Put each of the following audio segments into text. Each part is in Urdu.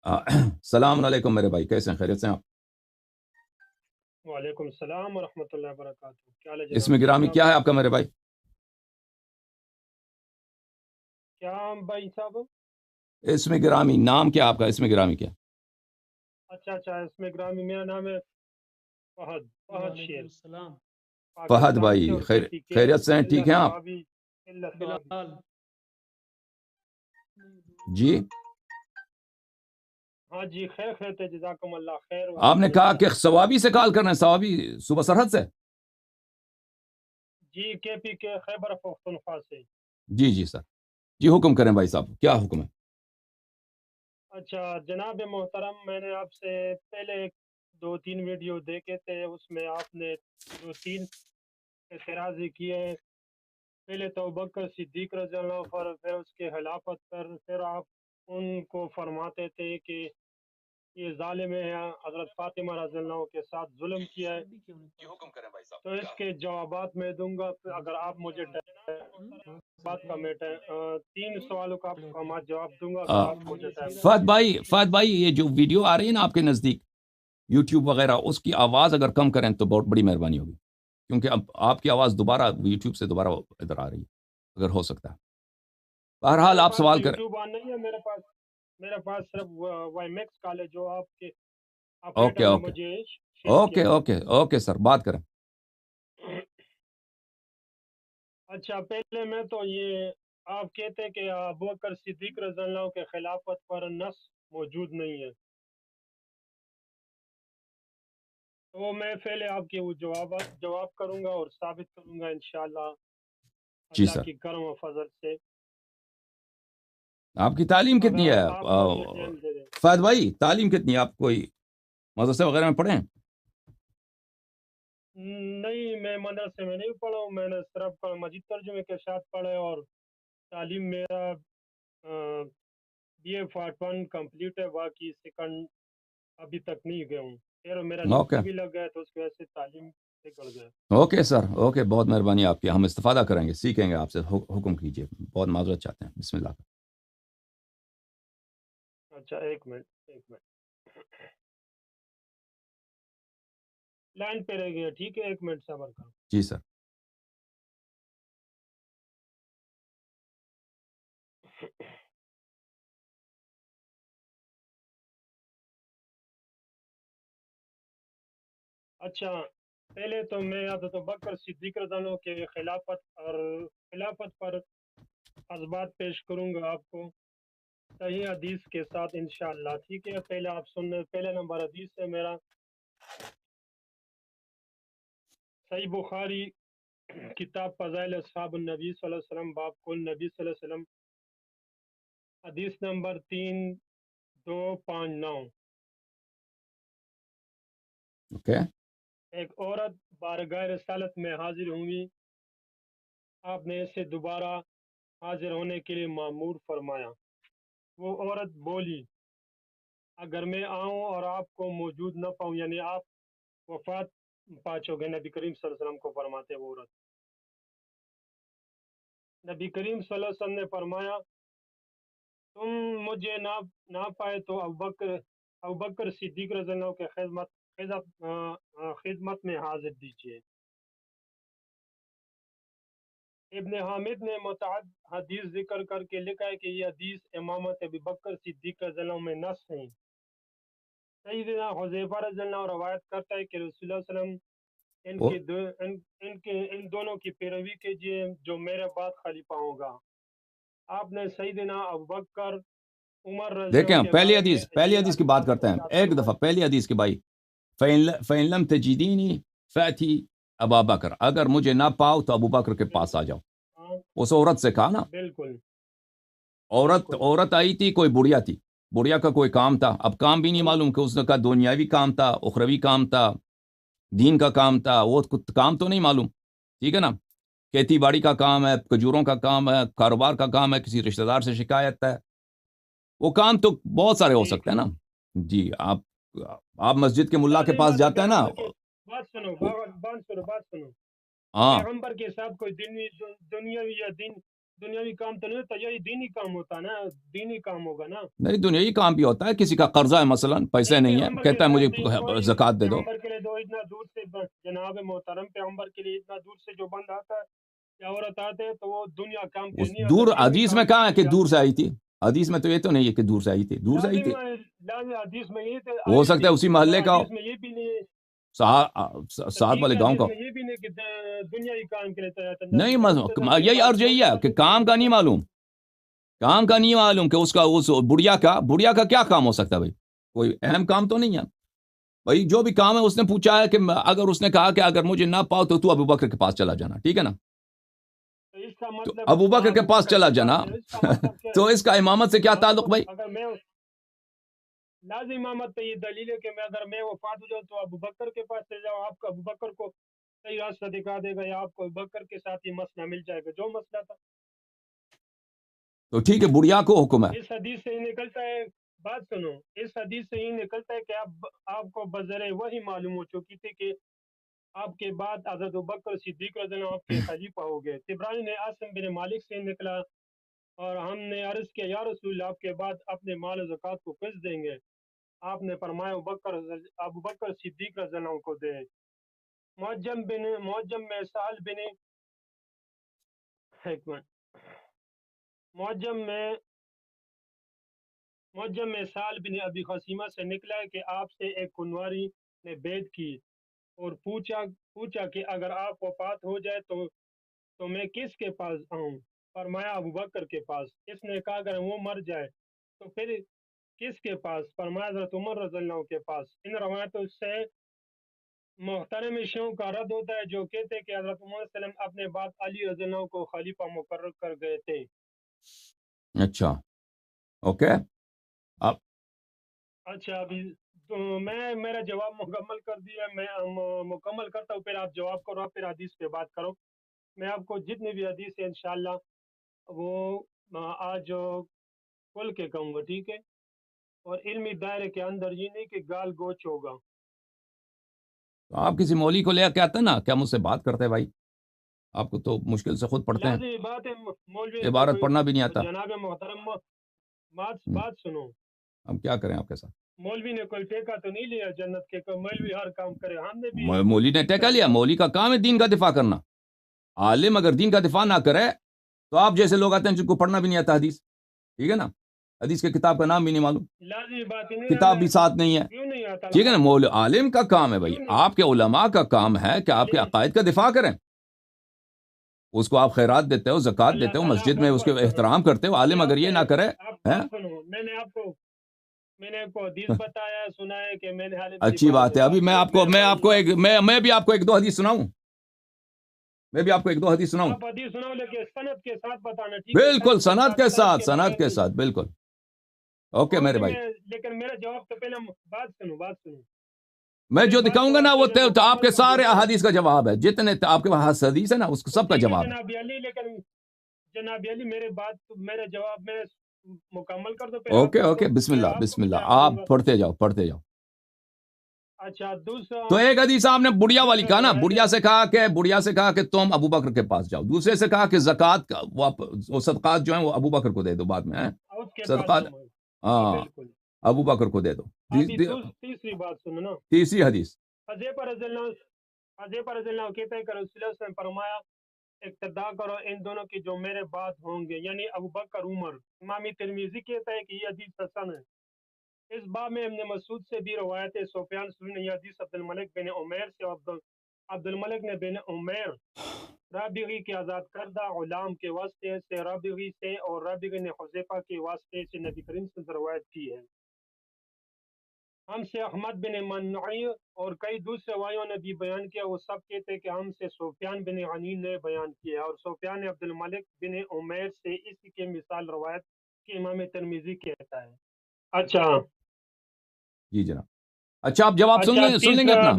السلام علیکم میرے بھائی، کیسے ہیں؟ خیریت سے ہیں آپ؟ وعلیکم السلام ورحمۃ اللہ وبرکاتہ. کیا حال ہے اسم جناب؟ ٹھیک گرامی ٹھاک؟ کیا ہے آپ کا میرے بھائی؟ کیا بھائی صاحب؟ اسم گرامی نام کیا آپ کا؟ اسم گرامی کیا؟ اچھا اس میں گرامی میرا نام ہے فہد وعلیکم شیر، السلام. فہد پاکستان سے بھائی، اور کے پی کے خیریت سے ہیں؟ ٹھیک ہیں آپ؟ اللہ ثوابی. بلال. جی، ہاں جی، خیر تھے، جزاکم اللہ خیر. آپ نے کہا کہ ثوابی سے کال کرنا ہے، ثوابی صوبہ سرحد سے؟ جی کے پی کے خیبر پختونخوا سے. جی جی سر، جی حکم کریں بھائی صاحب، کیا حکم ہے؟ اچھا جناب محترم، میں نے آپ سے پہلے 2-3 ویڈیو دیکھے تھے، اس میں آپ نے 2-3 اعتراضی کیے ہیں. پہلے تو ابوبکر صدیق رضی اللہ پر، پھر اس کے خلافت پر، پھر آپ ان کو فرماتے تھے کہ یہ ظالم ہے، حضرت فاطمہ رضی اللہ کے ساتھ ظلم کیا ہے. حکم کریں بھائی صاحب. تو اس کے جوابات میں دوں گا اگر آپ مجھے بات کا میں 3 سوالوں کا میں جواب دوں گا اگر آپ مجھے ٹائم دیں. فہد بھائی، یہ جو ویڈیو آ رہی ہے نا آپ کے نزدیک یوٹیوب وغیرہ، اس کی آواز اگر کم کریں تو بہت بڑی مہربانی ہوگی، کیونکہ اب آپ کی آواز دوبارہ یوٹیوب سے دوبارہ ادھر آ رہی ہے، اگر ہو سکتا ہے. بہرحال آپ سوال کریں. یوٹیوب آن نہیں ہے میرے پاس صرف وائی میکس کال ہے جو آپ کے اوکے آپریٹر نے اوکے مجھے شیئر اوکے کیا. اوکے اوکے سر، بات کریں. اچھا پہلے میں تو یہ آپ کہتے کہ ابوبکر صدیق رضی اللہ کے خلافت پر نص موجود نہیں ہے، تو میں پہلے آپ کے وہ جواب کروں گا اور ثابت کروں گا انشاءاللہ جی اللہ سر. کی کرم و فضل سے. آپ کی تعلیم کتنی اگر ہے آپ مجھے ٹائم دے دیں. فہد بھائی؟ تعلیم کتنی ہے؟ آپ کوئی مدرسے وغیرہ میں پڑھے ہیں؟ نہیں، میں مدرسے میں نہیں پڑھا ہوں، میں نے صرف مجید ترجمے کے ساتھ پڑھے، اور تعلیم میرا بی اے پارٹ 1 کمپلیٹ ہے، باقی سیکنڈ ابھی تک نہیں گیا ہوں. پھر میرا اوکے نصفی بھی لگ گیا تو اس کی وجہ سے تعلیم سے گڑ گیا. اوکے سر، اوکے، بہت مہربانی آپ کی، ہم استفادہ کریں گے، سیکھیں گے آپ سے. حکم کیجیے، بہت معذرت چاہتے ہیں. بسم اللہ. اچھا ایک منٹ لائن پہ رہ گیا، ٹھیک ہے، 1 منٹ صبر کرو. جی سر. اچھا پہلے تو میں حضرت بکر صدیق رضی اللہ کے خلافت پر اسبات پیش کروں گا آپ کو صحیح حدیث کے ساتھ انشاءاللہ. ٹھیک ہے، پہلے آپ سننے. پہلے نمبر حدیث ہے میرا صحیح بخاری کتاب فضائل اصحاب النبی صلی اللہ علیہ وسلم، باب کل نبی صلی اللہ علیہ وسلم، حدیث نمبر 3259. اوکے. ایک عورت بارگاہ رسالت میں حاضر ہوئی، آپ نے اسے دوبارہ حاضر ہونے کے لیے مامور فرمایا. وہ عورت بولی اگر میں آؤں اور آپ کو موجود نہ پاؤں، یعنی آپ وفات پا گے. نبی کریم صلی اللہ علیہ وسلم کو فرماتے وہ عورت. نبی کریم صلی اللہ علیہ وسلم نے فرمایا تم مجھے نہ پائے تو ابوبکر صدیق رضی اللہ کے خدمت میں حاضر دیجیے. ابن حامد نے متعدد حدیث ذکر کر کے لکھا ہے کہ یہ حدیث امامت ابوبکر صدیق رضی اللہ میں نص ہیں. سیدنا حذیفہ رضی اللہ روایت کرتا ہے کہ رسول اللہ صلی اللہ علیہ وسلم ان دونوں کی پیروی کیجیے جو میرے بعد خلیفہ ہوگا. آپ نے سیدنا ابوبکر عمر رضی دیکھیں، اللہ ہم کے پہلی بارے میں حدیث یہ کی بات کرتے ہیں. ارشاد ایک فرمایا. دفعہ پہلی حدیث کی بھائی، فَإِن لَمْ تَجِدِينِي فَأْتِي ابا بکر، اگر مجھے نہ پاؤ تو ابو بکر کے پاس آ جاؤ. ہاں اس عورت سے کہا نا. بالکل عورت آئی تھی، کوئی بڑھیا تھی، بڑھیا کا کوئی کام تھا. اب کام بھی نہیں معلوم کہ اس کا دنیاوی کام تھا، اخروی کام تھا، دین کا کام تھا. وہ کام تو نہیں معلوم، ٹھیک ہے نا. کھیتی باڑی کا کام ہے، کھجوروں کا کام ہے، کاروبار کا کام ہے، کسی رشتہ دار سے شکایت ہے. وہ کام تو بہت سارے ہو ٹھیک سکتے ہے. ہیں نا. جی، آپ مسجد کے ملا کے نہیں پاس مطلب جاتے ہیں نا. پیغمبر کے بات سنو. ہاں پیغمبر کے ساتھ کوئی دنیاوی یا دنیاوی کام تو نہیں ہوتا، یہی دینی کام ہوتا ہے نا، دینی کام ہوگا نا. نہیں دنیائی کام بھی ہوتا ہے، کسی کا قرضہ ہے مثلا، پیسے نہیں ہے، پیغمبر کے کہتا ہے ساتھ مجھے ہی کوئی زکوٰۃ دے دو. پیغمبر کے لیے جو اتنا دور سے جناب محترم پیغمبر کے لیے اتنا دور سے جو بند آتا ہے یا عورت آتے ہیں تو وہ دنیا کام کے اس نہیں آتا، دور دینی حدیث کام میں کے کہاں ہے کہ لیے دور آتا سے ہے. آئی تھی؟ حدیث میں تو یہ تو نہیں ہے کہ دور سے آئی تھی، دور سے آئی تھی. لازم حدیث میں یہ ہو آئی سکتا تھی، ہے اسی اور محلے کا ہو، حدیث میں یہ بھی نہیں، ساتھ ٹھیک والے ہے، گاؤں حدیث کا ہو. میں یہ بھی نہیں کہ دنیائی کام کے لیے تیار تھا. نہیں نبی کریم صلی اللہ علیہ وسلم کے یہی پاس عرض کوئی یہی ہے کہ مسئلہ کام کا نہیں معلوم، کام کا نہیں معلوم کہ اس کا اس بڑھیا کا کیا کام ہو سکتا ہے بھائی؟ کوئی اہم کام تو نہیں ہے بھائی. جو بھی کام ہے اس نے پوچھا ہے کہ اگر اس نے کہا کہ اگر مجھے نہ پاؤ تو ابو بکر کے پاس چلا جانا، ٹھیک ہے نا؟ تو اس کا تو مطلب ابو بکر کے ابو پاس بکر چلا کے جانا پاس اس کا مطلب کیا تو اس کا امامت سے کیا تعلق بھائی؟ اگر میں لازم امامت پہ یہ دلیل ہے کہ اگر میں وفات ہو جاؤں تو ابو بکر کے پاس چلے جاؤ، آپ کا ابو بکر کو صحیح راستہ دکھا دے گا، یا آپ کو ابو بکر کے ساتھ ہی مسئلہ مل جائے گا جو مسئلہ تھا. تو ٹھیک ہے، بڑھیا کو حکم ہے. اس حدیث سے ہی نکلتا ہے، بات سنو، اس حدیث سے ہی نکلتا ہے کہ آپ کو بذریعہ وہی معلوم ہو چکی تھی کہ آپ کے بعد حضرت ابوبکر صدیق رضی اللہ عنہ آپ کے خلیفہ ہو گئے. طبرانی نے عاصم بن مالک سے نکلا اور ہم نے عرض کیا یا رسول اللہ آپ کے بعد اپنے مال و زکوٰۃ کو کس دیں گے؟ آپ نے فرمایا ابوبکر صدیق رضی اللہ عنہ کو دے. معجم میں سال بن ایک منٹ معجم میں سال بن ابی خصیمہ سے نکلا ہے کہ آپ سے ایک کنواری نے بیعت کی اور پوچھا کہ اگر آپ وفات ہو جائے تو میں کس کے پاس آؤں؟ فرمایا ابوبکر کے پاس. اس نے کہا اگر وہ مر جائے تو پھر کس کے پاس؟ فرمایا حضرت عمر رضی اللہ عنہ کے پاس. ان روایتوں سے محترم شیعوں کا رد ہوتا ہے جو کہتے ہیں کہ حضرت عمر صلی اللہ علیہ وسلم اپنے بعد علی رضی اللہ عنہ کو خلیفہ مقرر کر گئے تھے. اچھا اوکے. اب اچھا ابھی تو میں میرا جواب مکمل کر دیا، میں مکمل کرتا ہوں، پھر آپ جواب کرو، پھر حدیث پہ بات کرو. میں آپ کو جتنی بھی حدیث ہے انشاءاللہ وہ آج کھول کے کہوں گا، ٹھیک ہے؟ اور علمی دائرے کے اندر یہ نہیں کہ گال گوچ ہوگا. آپ کسی مولوی کو لے کے آتے نا، کیا مجھ سے بات کرتے ہیں بھائی؟ آپ کو تو مشکل سے خود پڑھتے ہیں، لازمی بات ہے مولوی عبارت پڑھنا بھی نہیں آتا. جناب محترم بات سنو، ہم کیا کریں آپ کے ساتھ؟ مولوی نے کوئی ٹیکہ تو نہیں لیا جنت کے کہ مولوی ہر کام کرے. ہم نے بھی مولوی نے ٹیکہ لیا؟ مولوی کا کام ہے دین کا دفاع کرنا. عالم اگر دین کا دفاع نہ کرے تو آپ جیسے لوگ آتے ہیں جن کو پڑھنا بھی نہیں آتا حدیث، ٹھیک ہے نا، حدیث کے کتاب کا نام بھی نہیں معلوم، لازمی بات ہے کتاب بھی ساتھ نہیں ہے، کیوں نہیں آتا؟ ٹھیک ہے نا. عالم کا کام ہے بھائی، آپ کے علماء کا کام ہے کہ آپ کے عقائد کا دفاع کریں. اس کو آپ خیرات دیتے ہو، زکوٰۃ دیتے ہو، مسجد میں اس کے احترام کرتے ہو. عالم اگر یہ نہ کرے، میں نے آپ کو حدیث بتایا سنا ہے کہ میں نے اچھی بات ہے. ابھی میں بھی آپ کو ایک دو حدیث سناؤں، آپ حدیث سناؤ لیکن سند کے ساتھ بتانا، ٹھیک ہے؟ بالکل سند کے ساتھ بالکل. اوکے میرے بھائی، لیکن میرا جواب تو پہلے بات سنو. میں جو دکھاؤں گا نا وہ تو آپ کے سارے احادیث کا جواب ہے، جتنے آپ کے پاس حدیث ہے نا اس سب کا جواب ہے. جناب علی میرے جواب میں مکمل کر دو. اوکے بسم اللہ آپ پڑھتے جاؤ. اچھا دوسرا تو ایک حدیث آپ نے بڑھیا والی کہا نا، بڑھیا سے کہا کہ تم ابو بکر کے پاس جاؤ. دوسرے سے کہا کہ زکوٰۃ کا وہ صدقات جو ہیں وہ ابو بکر کو دے دو بعد میں، صدقات ہاں ابو بکر کو دے دو. تیسری بات سنو نا، تیسری حدیث حذیفہ رضی اللہ کہتا ہے کہ رسول اللہ صلی اللہ علیہ وسلم فرمایا اقتدا کرو ان دونوں کی جو میرے بعد ہوں گے، یعنی ابو بکر عمر. امام ترمذی کہتا ہے کہ یہ حدیث حسن ہے. اس باب میں ابن مسعود سے بھی روایت ہے. سفیان ثوری نے یہ حدیث عبد الملک بن عمیر سے، عبد الملک نے بن عمیر رابغی کے آزاد کردہ غلام کے واسطے سے رابغی سے، اور رابغی نے حذیفہ کے واسطے سے نبی کریم صلی اللہ علیہ وسلم روایت کی ہے. ہم سے احمد بن منعی اور کئی دوسرے روایوں نے بھی بیان کیا. وہ سب کہتے ہیں کہ ہم سے سفیان بن غنی نے بیان کیا، اور سفیان عبد الملک بن عمیر سے اسی کے مثال روایت کی امام ترمذی کہتا ہے. اچھا جی جناب. اچھا آپ جواب سن لیں گے اپنا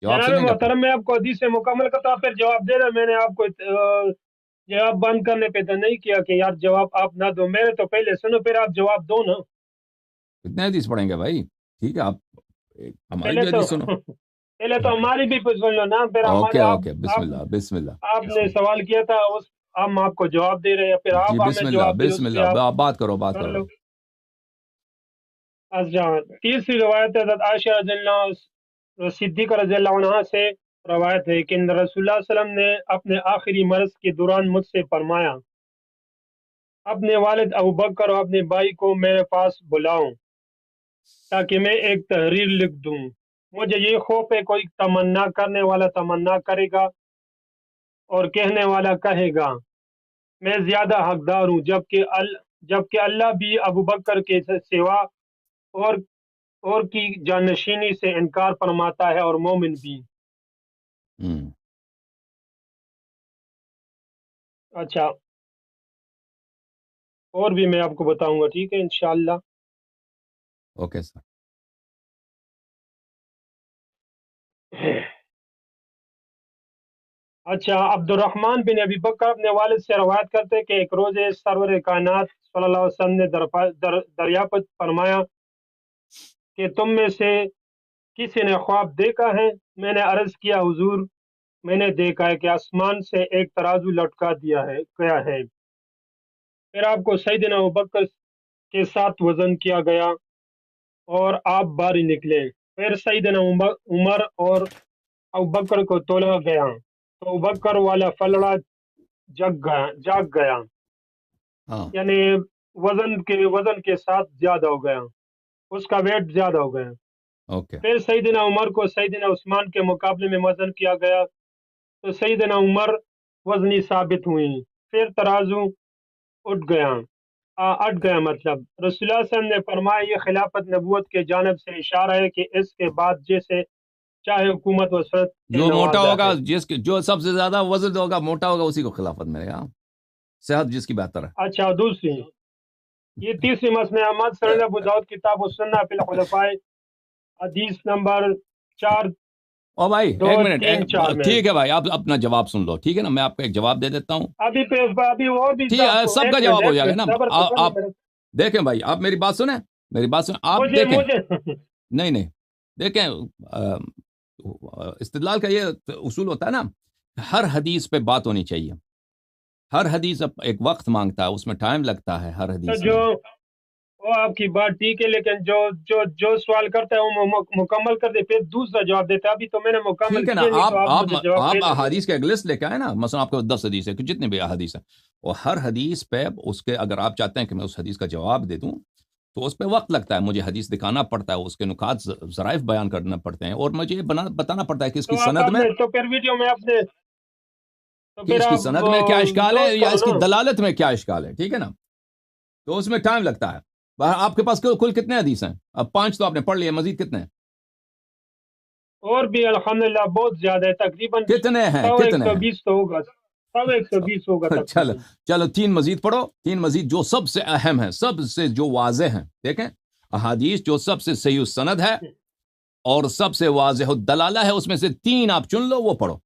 جناب محترم. میں آپ کو حدیث سے مکمل کرتا پھر جواب دے رہا. میں نے آپ کو جواب بند کرنے پہ تو نہیں کیا کہ یار جواب آپ نہ دو، میرے تو پہلے سنو پھر آپ جواب دو نا. کتنے حدیث پڑھیں گے بھائی؟ ٹھیک ہے آپ ہماری بھی حدیث سنو. پہلے تو ہماری بھی کچھ سن لو نا، پھر اوکے بسم اللہ. آپ نے سوال کیا تھا ہم آپ کو جواب دے رہے ہیں، پھر آپ جی ہمیں بسم اللہ جواب دے بسم اس پہ اللہ، آپ بات کرو کر کرو. لو۔ اچھا، تیسری روایت حضرت عائشہ رضی اللہ صدیقہ رضی اللہ عنہ سے روایت ہے کہ رسول اللہ صلی اللہ علیہ وسلم نے اپنے آخری مرض کے دوران مجھ سے فرمایا، اپنے والد ابوبکر اور اپنے بھائی کو میرے پاس بلاؤں تاکہ میں ایک تحریر لکھ دوں۔ مجھے یہ خوف ہے کوئی تمنا کرنے والا تمنا کرے گا اور کہنے والا کہے گا میں زیادہ حقدار ہوں، جبکہ اللہ بھی ابوبکر کے سوا اور کی جانشینی سے انکار فرماتا ہے اور مومن بھی۔ ہوں. اچھا، اور بھی میں آپ کو بتاؤں گا، ٹھیک ہے انشاءاللہ۔ Okay sir. اچھا، عبد الرحمن بن ابی بکر اپنے والد سے روایت کرتے کہ ایک روز سرور کائنات صلی اللہ علیہ وسلم نے دریافت فرمایا کہ تم میں سے کسی نے خواب دیکھا ہے؟ میں نے عرض کیا حضور، میں نے دیکھا ہے کہ آسمان سے ایک ترازو لٹکا دیا گیا ہے، پھر آپ کو سیدنا ابوبکر کے ساتھ وزن کیا گیا اور آپ باری نکلے، پھر سیدنا عمر اور ابوبکر کو تولا گیا تو ابوبکر والا فلڑا جاگ گیا، ہاں. یعنی وزن کے ساتھ زیادہ ہو گیا، اس کا ویٹ زیادہ ہو گیا۔ اوکے. پھر سیدنا عمر کو سیدنا عثمان کے مقابلے میں وزن کیا گیا تو سیدنا عمر وزنی ثابت ہوئی، پھر ترازو اٹھ گیا مطلب رسول اللہ صلی اللہ علیہ وسلم نے فرمایا یہ خلافت نبوت کے جانب سے اشارہ ہے کہ اس کے بعد جیسے چاہے حکومت وسرت سے جو موٹا نوازا ہوگا، ہے۔ جو سب سے زیادہ وزن ہوگا، موٹا ہوگا، اسی کو خلافت ملے گا. صحت جس کی بہتر ہے. اچھا، دوسری یہ تیسری مسند احمد سنن ابو داؤد کتاب السنہ فی الخلفاء حدیث نمبر 4 او بھائی 2 ایک منٹ 3 4 میں۔ ٹھیک ہے بھائی، آپ اپنا جواب سن لو، ٹھیک ہے نا. میں آپ کو ایک جواب دے دیتا ہوں. ابھی اور بھی ٹھیک ہے، سب کا جواب ہو جائے گا نا. صبر تو کر آپ لو دیکھیں بھائی، آپ میری بات سنیں، آپ مجھے دیکھیں. مجھے نہیں دیکھیں، استدلال کا یہ اصول ہوتا ہے نا، ہر حدیث پہ بات ہونی چاہیے. ہر حدیث ایک وقت مانگتا ہے، اس میں ٹائم لگتا ہے ہر تو حدیث جو میں. وہ آپ کی بات ٹھیک ہے، لیکن جو سوال کرتا ہے وہ مکمل کر دے، پھر دوسرا جواب دیتا ہے۔ ابھی تو میں نے مکمل ٹھیک ہے نا. کیا نہیں آپ تو آپ آپ مجھے جواب آپ پہلے دے دیں۔ احادیث کے ایک لسٹ لے کے آئے نا. مثلا آپ کو 10 حدیث ہے، جتنے بھی احادیث ہیں، اور ہر حدیث پہ اس کے اگر آپ چاہتے ہیں کہ میں اس حدیث کا جواب دے دوں تو اس پہ وقت لگتا ہے. مجھے حدیث دکھانا پڑتا ہے، اس کے نکات ذرائف بیان کرنا پڑتے ہیں، اور مجھے بتانا پڑتا ہے کہ اس کی تو آپ سند میں، تو پھر ویڈیو میں آپ نے تو کہ پھر اس کی آپ سند میں کیا اشکال ہے نوٹ یا کرو اس کی نا۔ دلالت میں کیا اشکال ہے. ٹھیک ہے نا. تو اس میں ٹائم لگتا ہے. آپ کے پاس کل کتنے حدیث ہیں؟ اب 5 تو آپ نے پڑھ لیے، مزید کتنے ہیں؟ اور بھی الحمدللہ بہت زیادہ ہے، تقریباً کتنے ہیں 120 تو ہوگا، 120 ہوگا چلو تقریباً۔ 3 مزید پڑھو. 3 مزید جو سب سے اہم ہیں، سب سے جو واضح ہیں. دیکھیں، احادیث جو سب سے صحیح السند ہے اور سب سے واضح الدلالہ ہے، اس میں سے 3 آپ چن لو، وہ پڑھو.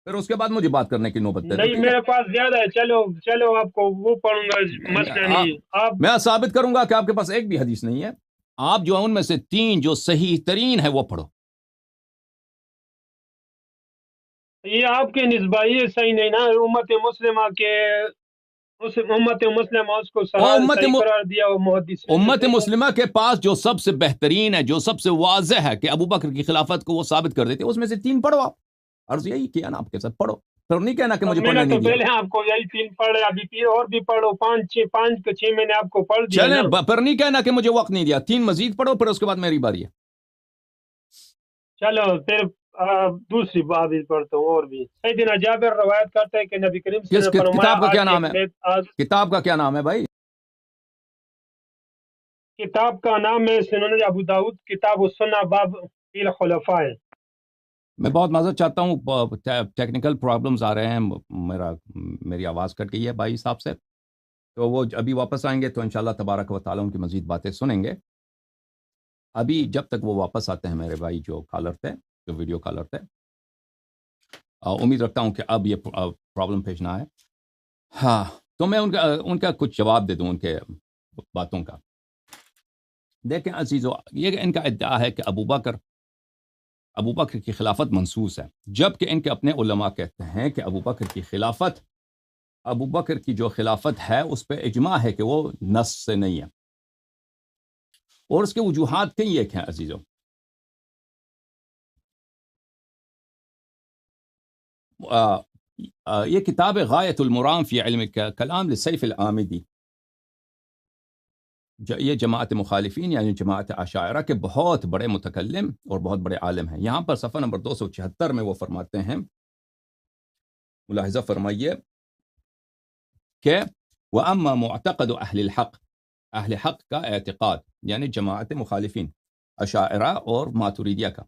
پھر اس کے بعد مجھے بات کرنے کی نوبت دے دو. نہیں، ٹھیک ہے. میرے پاس زیادہ ہے، چلو آپ کو وہ پڑھوں گا، مسئلہ نہیں آپ۔ میں ثابت کروں گا کہ آپ کے پاس ایک بھی حدیث نہیں ہے. آپ جو ان میں سے 3 جو صحیح ترین ہے وہ پڑھو. یہ آپ کے نسبہ یہ صحیح نہیں نا، امت مسلمہ کے امت مسلمہ اس کو صحیح قرار دیا، اور محدثین نے امت صحیح مسلمہ کے پاس جو سب سے بہترین ہے، جو سب سے واضح ہے کہ ابو بکر کی خلافت کو وہ ثابت کر دیتے، اس میں سے 3 پڑھو. آپ عرض یہی کیا نا آپ کے ساتھ، پڑھو. پھر نہیں کہنا کہ مجھے میں نے پڑھنے تو نہیں دیا. پہلے آپ کو یہی 3 پڑھے، ابھی 3 اور بھی پڑھو، 5 میں نے آپ کو پڑھ دیا چلیں، نا۔ پھر نہیں کہنا کہ مجھے وقت نہیں دیا. 3 مزید پڑھو، پھر اس کے بعد میری باری ہے. چلو پھر دوسری بات بھی پڑھتا ہوں اور بھی۔ سیدنا جابر روایت کرتے ہیں کہ نبی کریم صلی اللہ کس علیہ وسلم نے فرمایا کتاب کا کیا نام ہے؟ آج کتاب کا کیا نام ہے بھائی؟ کتاب کا نام ہے سنن ابو داؤد کتاب السنہ باب فی الخلفاء۔ میں بہت معذرت چاہتا ہوں، ٹیکنیکل پرابلمز آ رہے ہیں. میری آواز کٹ گئی ہے بھائی صاحب سے، تو وہ ابھی واپس آئیں گے تو انشاءاللہ تبارک و تعالیٰ ان کی مزید باتیں سنیں گے. ابھی جب تک وہ واپس آتے ہیں میرے بھائی جو کالر تھے، جو ویڈیو کالر تھے، امید رکھتا ہوں کہ اب یہ پرابلم پیش نہ آئے. ہاں، تو میں ان کا کچھ جواب دے دوں ان کے باتوں کا. دیکھیں عزیزو، یہ ان کا ادعا ہے کہ ابو بکر کی خلافت منسوس ہے، جبکہ ان کے اپنے علماء کہتے ہیں کہ ابو بکر کی خلافت ابو بکر کی جو خلافت ہے اس پہ اجماع ہے کہ وہ نص سے نہیں ہے، اور اس کے وجوہات کئی ایک ہیں عزیزوں۔ یہ کتاب ہے غایت المرام فی علم کلام لسیف العامدی، یہ جماعت مخالفین یعنی جماعت اشاعرہ کے بہت بڑے متکلم اور بہت بڑے عالم ہیں۔ یہاں پر صفحہ نمبر 276 میں وہ فرماتے ہیں، ملاحظہ فرمائیے کہ وَأَمَّا مُعْتَقَدُ أَهْلِ الْحَقِّ، اہل حق کا اعتقاد یعنی جماعت مخالفین اشاعرہ اور ماتریدیہ کا،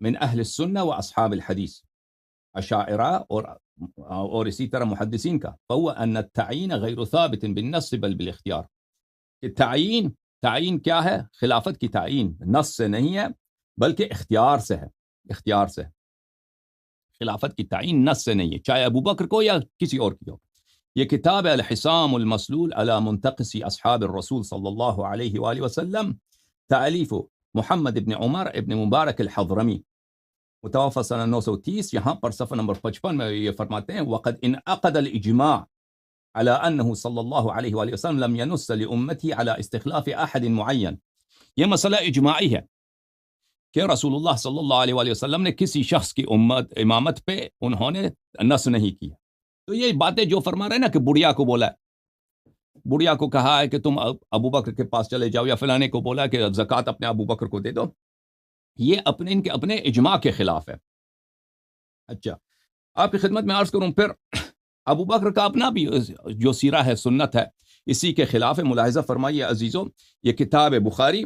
من اہل السنہ و اصحاب الحدیث، اشاعرہ اور اسی طرح محدثین کا، فهو ان التعیین غیر ثابت بالنص بل بالاختیار، کہ تعیین کیا ہے؟ خلافت کی تعیین نص سے نہیں ہے بلکہ اختیار سے ہے، اختیار سے۔ خلافت کی تعیین نص سے نہیں ہے، چاہے ابو بکر کو یا کسی اور کی ہو۔ یہ کتاب ہے الحسام المسلول علی منتقصی اصحاب الرسول صلی اللہ علیہ وآلہ وسلم، تالیف محمد ابن عمر ابن مبارک الحضرمی، متوفی سنہ 930۔ یہاں پر صفحہ نمبر 55 میں یہ فرماتے ہیں وقد انعقد الاجماع على انه صلی اللہ علیہ وآلہ وسلم لم ينص لامته على استخلاف احد معین، یہ مسئلہ اجماعی ہے کہ رسول اللہ صلی اللہ علیہ وآلہ وسلم نے کسی شخص کی امامت پہ انہوں نے نص نہیں کیا۔ تو یہ باتیں جو فرما رہے ہیں نا کہ بڑھیا کو بولا ہے، بڑھیا کو کہا ہے کہ تم ابو بکر کے پاس چلے جاؤ، یا فلانے کو بولا کہ زکوٰۃ اپنے ابو بکر کو دے دو، یہ ان کے اپنے اجماع کے خلاف ہے۔ اچھا، آپ کی خدمت میں عرض کروں، پھر ابو بکر کا اپنا بھی جو سیرہ ہے، سنت ہے، اسی کے خلاف ہے۔ ملاحظہ فرمائیے عزیزوں، یہ کتاب بخاری،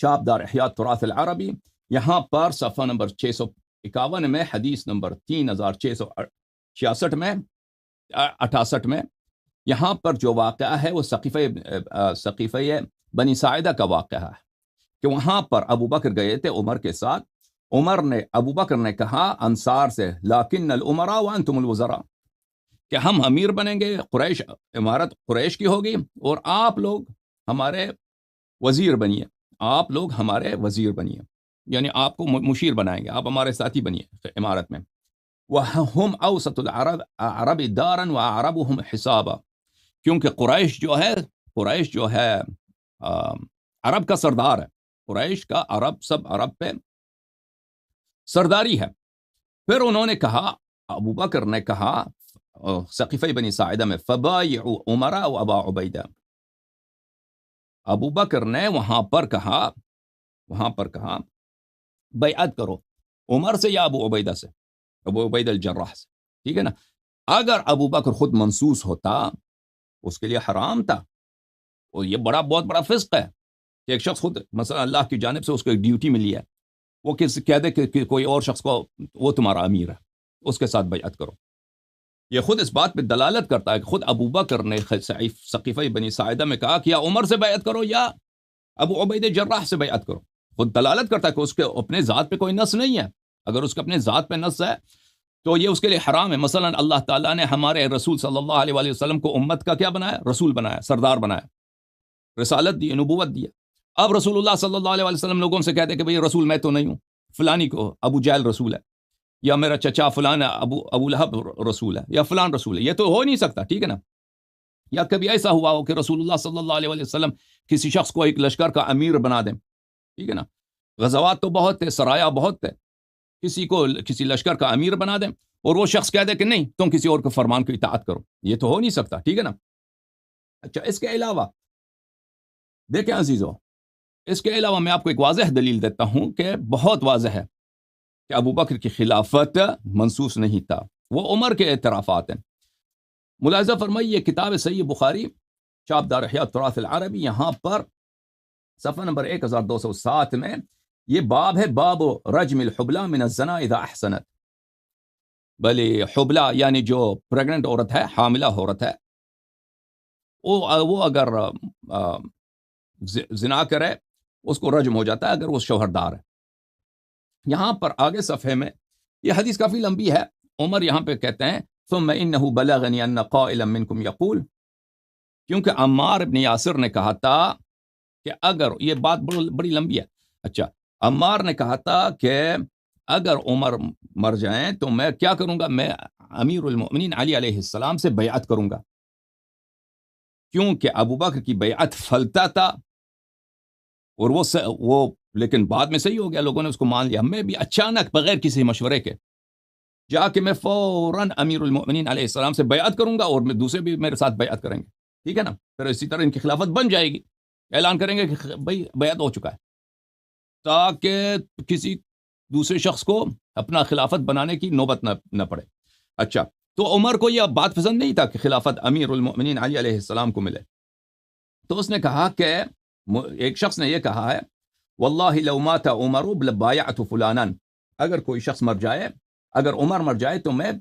چاپ دار احیاء تراث العربی، یہاں پر صفحہ نمبر 651 میں حدیث نمبر 3666 میں 68 میں، یہاں پر جو واقعہ ہے وہ سقیفہ بنی ساعدہ کا واقعہ ہے، کہ وہاں پر ابو بکر گئے تھے عمر کے ساتھ، ابو بکر نے کہا انصار سے، لیکن الامراء وانتم الوزراء، کہ ہم امیر بنیں گے، قریش، امارت قریش کی ہوگی، اور آپ لوگ ہمارے وزیر بنیے، آپ لوگ ہمارے وزیر بنیے، یعنی آپ کو مشیر بنائیں گے، آپ ہمارے ساتھی بنیے امارت میں۔ وَهُمْ أَوْسَطُ الْعَرَبِ دَارًا وَأَعْرَبُهُمْ حِسَابًا، کیونکہ قریش جو ہے عرب کا سردار ہے، قریش کا سب عرب پہ سرداری ہے۔ پھر انہوں نے کہا، ابو بکر نے کہا سقیفہ بنی ساعدہ میں، فَبَايِعُوا عُمَرَ وَأَبَا عُبَيْدَةَ، ابو بکر نے وہاں پر کہا بیعت کرو عمر سے یا ابو عبیدہ سے، ابو عبیدہ الجراح سے، ٹھیک ہے نا۔ اگر ابو بکر خود منصوص ہوتا اس کے لیے حرام تھا، اور یہ بہت بڑا فسق ہے کہ ایک شخص خود مثلا اللہ کی جانب سے اس کو ایک ڈیوٹی ملی ہے، وہ کہہ دے کہ کوئی اور شخص کو وہ تمہارا امیر ہے، اس کے ساتھ بیعت کرو۔ یہ خود اس بات پہ دلالت کرتا ہے کہ خود ابو بکر نے سقیفہ بنی ساعدہ میں کہا کہ یا عمر سے بیعت کرو یا ابو عبیدہ جراح سے بیعت کرو، خود دلالت کرتا ہے کہ اس کے اپنے ذات پہ کوئی نص نہیں ہے۔ اگر اس کے اپنے ذات پہ نص ہے تو یہ اس کے لیے حرام ہے۔ مثلا اللہ تعالیٰ نے ہمارے رسول صلی اللہ علیہ وآلہ وسلم کو امت کا کیا بنایا؟ رسول بنایا، سردار بنایا، رسالت دی، نبوت دی۔ اب رسول اللہ صلی اللہ علیہ وآلہ وسلم لوگوں سے کہتے ہیں کہ بھئی رسول میں تو نہیں ہوں، فلانی کو ابو جہل رسول ہے، یا میرا چچا فلان ابو لہب رسول ہے، یا فلان رسول ہے، یہ تو ہو نہیں سکتا، ٹھیک ہے نا۔ یا کبھی ایسا ہوا ہو کہ رسول اللہ صلی اللہ علیہ وآلہ وسلم کسی شخص کو ایک لشکر کا امیر بنا دیں، ٹھیک ہے نا، غزوات تو بہت تھے، سرایا بہت تھے، کسی کو کسی لشکر کا امیر بنا دیں اور وہ شخص کہہ دے کہ نہیں تم کسی اور کے فرمان کی اطاعت کرو، یہ تو ہو نہیں سکتا، ٹھیک ہے نا۔ اچھا، اس کے علاوہ دیکھیں عزیزو، اس کے علاوہ میں آپ کو ایک واضح دلیل دیتا ہوں کہ بہت واضح ہے کہ ابو بکر کی خلافت منصوص نہیں تھا، وہ عمر کے اعترافات ہیں۔ ملاحظہ فرمائیے کتاب صحیح بخاری، چاپ دار احیاء تراث العربی، یہاں پر صفحہ نمبر 1207 میں یہ باب ہے، باب رجم الحبلہ من الزنا اذا احسنت، بھلے حبلہ یعنی جو پریگننٹ عورت ہے، حاملہ عورت ہے، وہ اگر زنا کرے اس کو رجم ہو جاتا ہے اگر وہ شوہردار ہے۔ یہاں پر آگے صفحے میں یہ حدیث کافی لمبی ہے، عمر یہاں پہ کہتے ہیں ثم انه بلغني ان قائلا منكم يقول، کیونکہ عمار ابن یاسر نے کہا تھا کہ اگر یہ بات بڑی لمبی ہے، اچھا، عمار نے کہا تھا کہ اگر عمر مر جائیں تو میں کیا کروں گا؟ میں امیر المؤمنین علی علیہ السلام سے بیعت کروں گا، کیونکہ ابو بکر کی بیعت فلتا تھا، اور وہ لیکن بعد میں صحیح ہو گیا، لوگوں نے اس کو مان لیا۔ میں بھی اچانک بغیر کسی مشورے کے جا کے میں فوراً امیر المؤمنین علیہ السلام سے بیعت کروں گا، اور دوسرے بھی میرے ساتھ بیعت کریں گے، ٹھیک ہے نا؟ پھر اسی طرح ان کی خلافت بن جائے گی، اعلان کریں گے کہ بھائی بیعت ہو چکا ہے، تاکہ کسی دوسرے شخص کو اپنا خلافت بنانے کی نوبت نہ پڑے۔ اچھا، تو عمر کو یہ بات پسند نہیں تھا کہ خلافت امیر المؤمنین علی علیہ السلام کو ملے، تو اس نے کہا کہ ایک شخص نے یہ کہا ہے، واللہ لو مات عمر لبایعت فلانا، اگر کوئی شخص مر جائے، اگر عمر مر جائے تو میں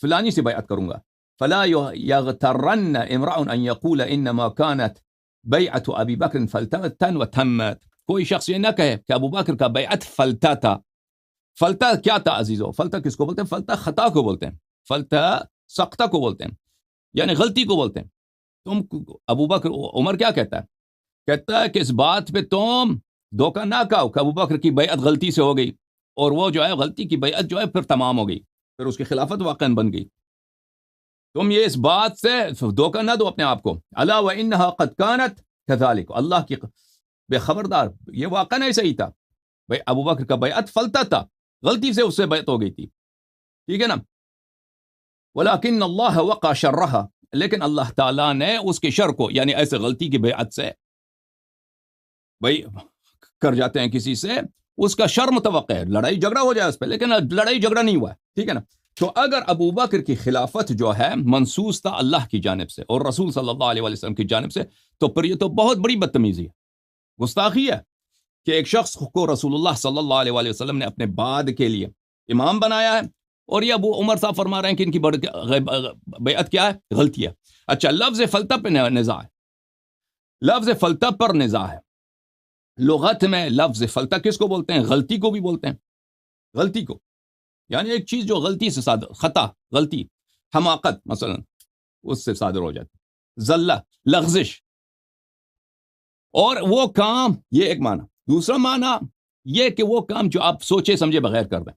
فلانی سے بیعت کروں گا، فلا یغترن امرأ ان یقول انما كانت بیعت ابی بکر فلتتا وتمت، کوئی شخص یہ نہ کہے کہ ابو بکر کا بیعت فلتا تھا۔ فلتا کیا تھا عزیزو؟ فلتا کس کو بولتے ہیں؟ فلتا خطا کو بولتے ہیں، فلتا سقطہ کو بولتے ہیں، یعنی غلطی کو بولتے ہیں۔ تم ابو بکر، عمر کیا کہتا ہے؟ کہتا ہے کہ اس بات پہ تم دھوکہ نہ کھاؤ کہ ابو بکر کی بیعت غلطی سے ہو گئی، اور وہ جو ہے غلطی کی بیعت جو ہے پھر تمام ہو گئی، پھر اس کی خلافت واقعاً بن گئی۔ تم یہ اس بات سے دھوکہ نہ دو اپنے آپ کو، الا وانها قد كانت كذلك، اللہ کی بے خبردار یہ واقعاً ایسا ہی تھا، بھائی ابو بکر کا بیعت فلتا تھا، غلطی سے اس سے بیعت ہو گئی تھی، ٹھیک ہے نا؟ ولكن اللہ وقع شرها، لیکن اللہ تعالیٰ نے اس کے شر کو، یعنی ایسے غلطی کی بیعت سے بھائی کر جاتے ہیں کسی سے، اس کا شر متوقع ہے، لڑائی جھگڑا ہو جائے اس پہ، لیکن لڑائی جھگڑا نہیں ہوا ہے، ٹھیک ہے نا؟ تو اگر ابو بکر کی خلافت جو ہے منسوس تھا اللہ کی جانب سے اور رسول صلی اللہ علیہ وسلم کی جانب سے، تو پھر یہ تو بہت بڑی بدتمیزی ہے، گستاخی ہے کہ ایک شخص کو رسول اللہ صلی اللہ علیہ وسلم نے اپنے بعد کے لیے امام بنایا ہے، اور یہ ابو عمر صاحب فرما رہے ہیں کہ ان کی بیعت کیا ہے؟ غلطی ہے۔ اچھا، لفظ فلتا پہ نزاع ہے، لفظ فلتا پر نزاع ہے۔ لغت میں لفظ فلتا کس کو بولتے ہیں؟ غلطی کو بھی بولتے ہیں، غلطی کو، یعنی ایک چیز جو غلطی سے صادر، خطا، غلطی، حماقت مثلا اس سے صادر ہو جاتی، زلہ، لغزش، اور وہ کام، یہ ایک معنی۔ دوسرا معنی یہ کہ وہ کام جو آپ سوچے سمجھے بغیر کر دیں،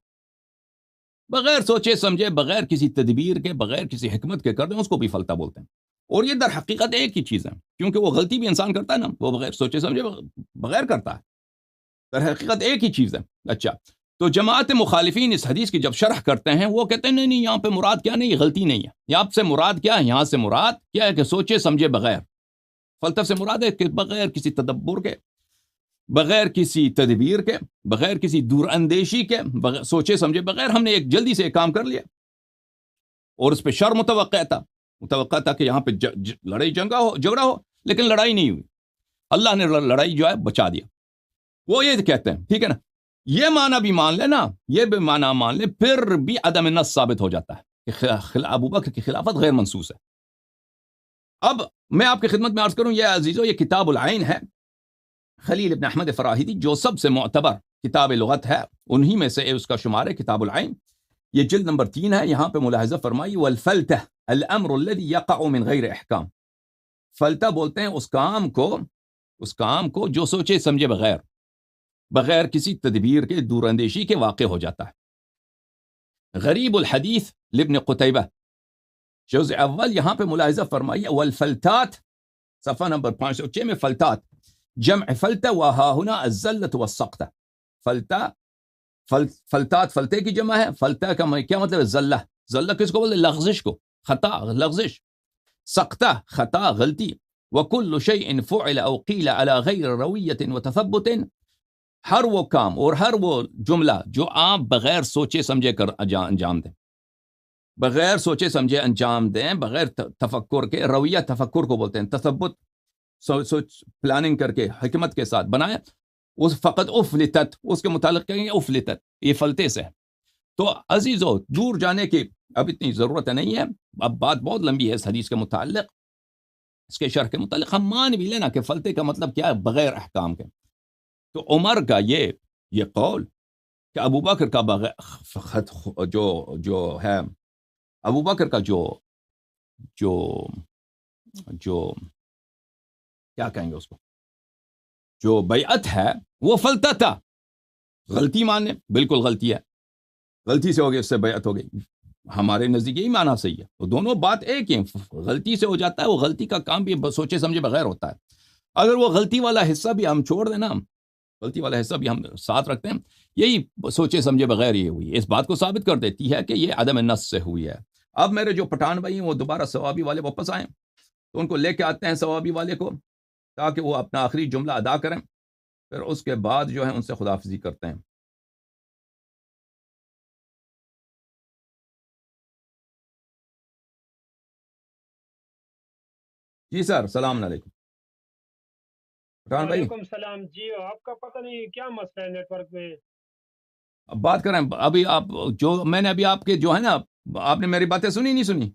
بغیر سوچے سمجھے، بغیر کسی تدبیر کے، بغیر کسی حکمت کے کر دیں، اس کو بھی فلتا بولتے ہیں۔ اور یہ در حقیقت ایک ہی چیز ہے، کیونکہ وہ غلطی بھی انسان کرتا ہے نا، وہ بغیر سوچے سمجھے بغیر کرتا ہے، در حقیقت ایک ہی چیز ہے۔ اچھا، تو جماعت مخالفین اس حدیث کی جب شرح کرتے ہیں، وہ کہتے ہیں نہیں نہیں، یہاں پہ مراد کیا نہیں، غلطی نہیں ہے، یہاں سے مراد کیا ہے؟ یہاں سے مراد کیا ہے کہ سوچے سمجھے بغیر، فلسفہ سے مراد ہے کہ بغیر کسی تدبر کے، بغیر کسی تدبیر کے، بغیر کسی دور اندیشی کے، بغیر سوچے سمجھے بغیر ہم نے ایک جلدی سے ایک کام کر لیا، اور اس پہ شر متوقع تھا کہ یہاں پہ لڑائی جھگڑا ہو، لیکن لڑائی نہیں ہوئی، اللہ نے لڑائی جو ہے بچا دیا۔ وہ یہ کہتے ہیں، ٹھیک ہے نا، یہ معنی بھی مان لے نا، یہ بھی معنی مان لے، پھر بھی عدم نص ثابت ہو جاتا ہے کہ ابو بکر کی خلافت غیر منسوس ہے۔ اب میں آپ کی خدمت میں عرض کروں، یہ عزیزو، یہ کتاب العین ہے، خلیل ابن احمد فراہیدی، جو سب سے معتبر کتاب لغت ہے، انہی میں سے اس کا شمار ہے کتاب العین، یہ جلد نمبر 3 ہے۔ یہاں پہ ملاحظہ فرمائی، والفلتہ الامر الذي يقع من غیر احکام، فلتہ بولتے ہیں اس کام کو جو سوچے سمجھے بغیر کسی تدبیر کے، دور اندیشی کے واقع ہو جاتا ہے۔ غریب الحدیث لابن قتیبہ، جزء اول، یہاں پہ ملاحظہ فرمائیے، والفلتات، صفحہ نمبر 506 میں، فلتات جمع فلتہ، وہا ہنا الزلۃ والسقطہ، فلتات فلتے کی جمع ہے، فلتہ کا کیا مطلب ہے؟ زلہ کس کو بولتے؟ لغزش کو، خطا، لغزش، سقطہ خطا، غلطی، وکل شیء فعل او قیل علی غیر رویۃ وتثبت، ہر وہ کام اور ہر وہ جملہ جو آپ بغیر سوچے سمجھے کر انجام دیں، بغیر سوچے سمجھے انجام دیں، بغیر تفکر کے، رویہ تفکر کو بولتے ہیں، تثبت سوچ پلاننگ کر کے حکمت کے ساتھ بنایا، اس فقط افلتت، اس کے متعلق کہیں گے افلتت، یہ فلتے سے۔ تو عزیزو، دور جانے کی اب اتنی ضرورت نہیں ہے، اب بات بہت لمبی ہے اس حدیث کے متعلق، اس کے شرح کے متعلق ہم مان بھی لینا کہ فلتے کا مطلب کیا ہے، بغیر احکام کے۔ تو عمر کا یہ قول کہ ابو بکر کا بغیر جو ہے، ابو بکر کا جو کیا کہیں گے اس کو، جو بیعت ہے وہ فلتا تھا، غلطی ماننے بالکل غلطی ہے، غلطی سے ہو گئی اس سے بیعت ہو گئی، ہمارے نزدیک یہی معنی صحیح ہے، تو دونوں بات ایک ہی ہیں، غلطی سے ہو جاتا ہے، وہ غلطی کا کام بھی سوچے سمجھے بغیر ہوتا ہے، اگر وہ غلطی والا حصہ بھی ہم چھوڑ دیں نا، غلطی والا حصہ بھی ہم ساتھ رکھتے ہیں، یہی سوچے سمجھے بغیر یہ ہوئی، اس بات کو ثابت کر دیتی ہے کہ یہ عدم نص سے ہوئی ہے۔ اب میرے جو پٹھان بھائی ہیں وہ دوبارہ ثوابی والے واپس آئیں تو ان کو لے کے آتے ہیں ثوابی والے کو، تاکہ وہ اپنا آخری جملہ ادا کریں، پھر اس کے بعد جو ہے ان سے خداحافظی کرتے ہیں۔ جی سر، السلام علیکم پٹھان بھائی، وعلیکم السلام جی، آپ کا پتہ نہیں کیا مسئلہ ہے نیٹ ورک میں۔ اب بات کریں، ابھی آپ جو میں نے ابھی آپ کے جو ہے نا، آپ نے میری باتیں سنی نہیں سنی؟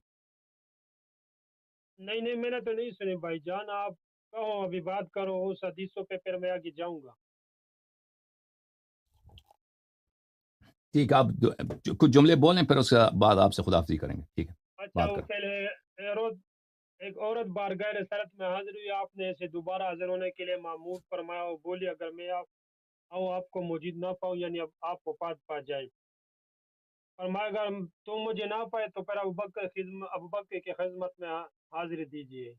نہیں نہیں، میں نے تو نہیں سنی بھائی جان، آپ کہو ابھی بات کرو اس حدیثوں پہ، پھر میں آگے جاؤں گا۔ ٹھیک ہے، آپ کچھ جملے بولیں، پھر اس کے بعد آپ سے خداحافظی کریں گے، ٹھیک ہے؟ اچھا، بات وہ کریں۔ پہلے روز ایک عورت بارگاہ رسالت میں حاضر ہوئی، آپ نے اسے دوبارہ حاضر ہونے کے لیے معمور فرمایا اور بولی اگر میں آؤں آپ کو موجود نہ پاؤں، یعنی اب آپ وفات پا جائے، فرمایا اگر تم مجھے نہ پائے تو پھر ابو بکر کی خدمت میں حاضری دیجیے۔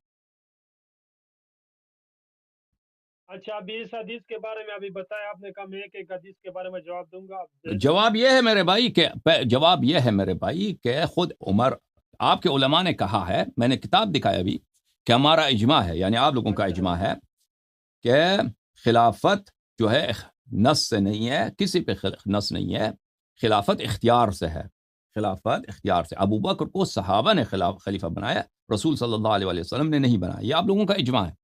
اچھا، ابھی اس حدیث کے بارے میں ابھی بتایا آپ نے، کہا میں ایک ایک حدیث کے بارے میں جواب دوں گا، آپ ذہن میں جواب یہ ہے میرے بھائی کہ خود عمر، آپ کے علماء نے کہا ہے، میں نے کتاب دکھایا ابھی، کہ ہمارا اجماع ہے، یعنی آپ لوگوں کا اجماع ہے کہ خلافت جو ہے نص سے نہیں ہے، کسی پہ نص نہیں ہے، خلافت اختیار سے ہے، خلافت اختیار سے۔ ابو بکر کو صحابہ نے خلیفہ بنایا، رسول صلی اللہ علیہ وسلم نے نہیں بنایا، یہ آپ لوگوں کا اجماع ہے۔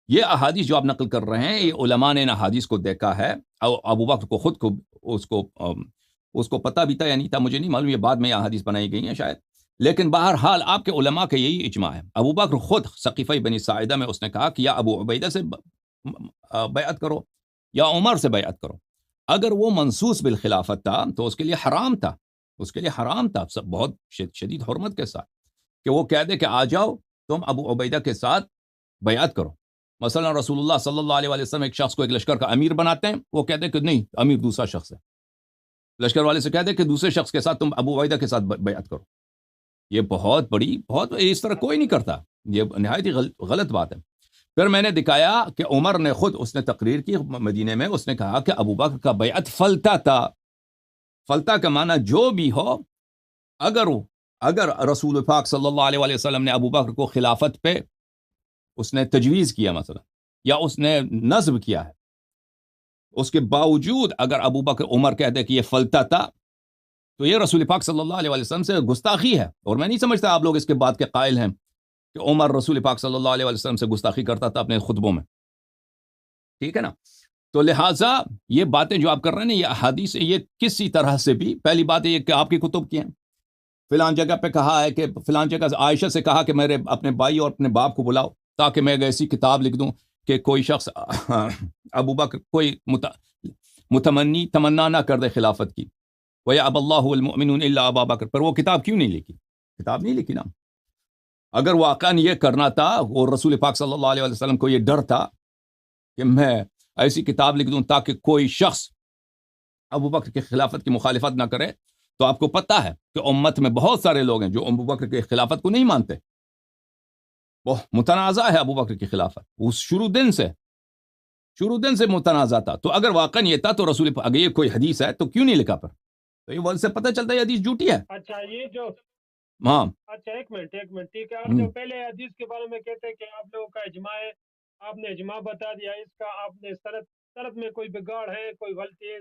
یہ احادیث جو آپ نقل کر رہے ہیں، یہ علماء نے ان احادیث کو دیکھا ہے، اور ابو بکر کو خود کو اس کو پتہ بھی تھا یا نہیں تھا مجھے نہیں معلوم، یہ بعد میں یہ احادیث بنائی گئی ہیں شاید، لیکن بہرحال آپ کے علماء کا یہی اجماع ہے۔ ابو بکر خود سقیفہ بنی ساعدہ میں اس نے کہا کہ یا ابو عبیدہ سے بیعت کرو یا عمر سے بیعت کرو۔ اگر وہ منصوص بالخلافت تھا تو اس کے لیے حرام تھا، اس کے لیے حرام تھا سب بہت شدید حرمت کے ساتھ، کہ وہ کہہ دے کہ آ جاؤ تم ابو عبیدہ کے ساتھ بیعت کرو۔ مثلا رسول اللہ صلی اللہ علیہ وسلم ایک شخص کو ایک لشکر کا امیر بناتے ہیں، وہ کہتے ہیں کہ نہیں، امیر دوسرا شخص ہے، لشکر والے سے کہتے ہیں کہ دوسرے شخص کے ساتھ تم ابو عبیدہ کے ساتھ بیعت کرو۔ یہ بہت اس طرح کوئی نہیں کرتا، یہ نہایت ہی غلط بات ہے۔ پھر میں نے دکھایا کہ عمر نے خود اس نے تقریر کی مدینے میں، اس نے کہا کہ ابو بکر کا بیعت فلتا تھا، فلتا کا معنی جو بھی ہو، اگر رسول پاک صلی اللہ علیہ وسلم نے ابو بکر کو خلافت پہ اس نے تجویز کیا مثلا، یا اس نے نصب کیا ہے، اس کے باوجود اگر ابو بکر عمر کہہ دے کہ یہ فلتا تھا، تو یہ رسول پاک صلی اللہ علیہ وسلم سے گستاخی ہے، اور میں نہیں سمجھتا آپ لوگ اس کے بات کے قائل ہیں کہ عمر رسول پاک صلی اللہ علیہ وسلم سے گستاخی کرتا تھا اپنے خطبوں میں، ٹھیک ہے نا؟ تو لہٰذا یہ باتیں جو آپ کر رہے ہیں نا، یہ احادیث، یہ کسی طرح سے بھی، پہلی بات یہ کہ آپ کی کتب کی ہیں، فلان جگہ پہ کہا ہے کہ فلان جگہ عائشہ سے کہا کہ میرے اپنے بھائی اور اپنے باپ کو بلاؤ تاکہ میں ایسی کتاب لکھ دوں کہ کوئی شخص ابو بکر کوئی تمنا نہ کر دے خلافت کی، وَيَأْبَى اللَّهُ وَالْمُؤْمِنُونَ إِلَّا أَبَا بَكْرَ، پر وہ کتاب کیوں نہیں لکھی؟ کتاب نہیں لکھی نا۔ اگر واقعاً یہ کرنا تھا اور رسول پاک صلی اللہ علیہ وسلم کو یہ ڈر تھا کہ میں ایسی کتاب لکھ دوں تاکہ کوئی شخص ابو بکر کی خلافت کی مخالفت نہ کرے، تو آپ کو پتہ ہے کہ امت میں بہت سارے لوگ ہیں جو ابو بکر کی خلافت کو نہیں مانتے، وہ متنازع ہے ابو بکر کی خلافت، اس شروع دن سے متنازع تھا۔ تو اگر واقعاً یہ تھا تو رسول اگر یہ کوئی حدیث ہے تو کیوں نہیں لکھا؟ پر تو یہ وجہ سے پتہ چلتا ہے یہ حدیث جھوٹی ہے۔ اچھا، یہ جو ہاں، اچھا ایک منٹ ٹھیک ہے، آپ جو پہلے حدیث کے بارے میں کہتے ہیں کہ آپ لوگوں کا اجماع ہے، آپ نے اجماع بتا دیا، اس کا آپ نے سند میں کوئی بگاڑ ہے، کوئی غلطی ہے،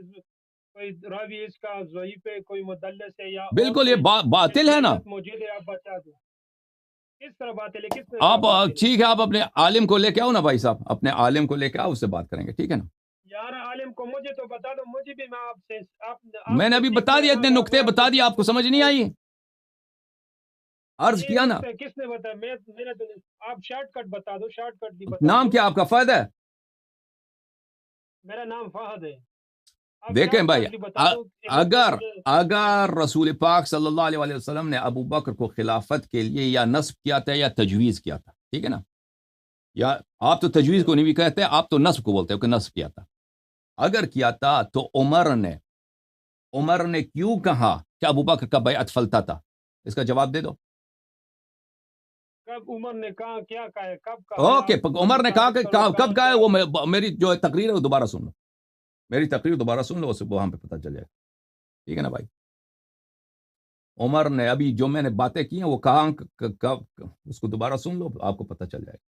کوئی راوی اس کا ضعیف ہے، کوئی مدلس ہے، یا اور بالکل یہ کوئی باطل ہے نا۔ علت موجود ہے، آپ بتا دیں کس طرح باطل ہے، کس نے آپ کہا باطل ہے؟ ٹھیک ہے، آپ اپنے عالم کو لے کے آؤ نا بھائی صاحب، اپنے عالم کو لے کے آؤ، اس سے بات کریں گے، ٹھیک ہے نا؟ یار عالم کو مجھے تو بتا دو، مجھے بھی، میں آپ سے میں نے ابھی بتا دیا، اتنے نقطے بتا دیا، آپ کو سمجھ نہیں آئی؟ عرض کیا نا۔ کس نے بتایا؟ میں نے تو آپ شارٹ کٹ بتا دو، شارٹ کٹ بھی بتا نام دو۔ کیا آپ کا؟ فہد ہے؟ میرا نام فہد ہے۔ آپ دیکھیں شارٹ بھائی، کٹ بھی بتا دو، اگر رسول پاک صلی اللہ علیہ وسلم نے ابو بکر کو خلافت کے لیے یا نصب کیا تھا یا تجویز کیا تھا، ٹھیک ہے نا؟ یا آپ تو تجویز کو نہیں بھی کہتے، آپ تو نصب کو بولتے ہو کہ نصب کیا تھا۔ اگر کیا تھا تو عمر نے کیوں کہا کہ ابو بکر کا بیعت فلتا تھا؟ اس کا جواب دے دو. کب عمر نے کہا، کیا کہا ہے، کب کہا ہے؟ اوکے، آپ عمر نے کہا کہ ثابت کرو کب کہا ہے، کہاں وہ میری جو تقریر ہے وہ دوبارہ سن لو، میری تقریر دوبارہ سن لو، اسے وہاں پہ پتہ چل جائے گا. ٹھیک ہے نا بھائی؟ عمر نے ابھی جو میں نے باتیں کی ہیں وہ کہاں اس کو دوبارہ سن لو، آپ کو پتہ چل جائے گا.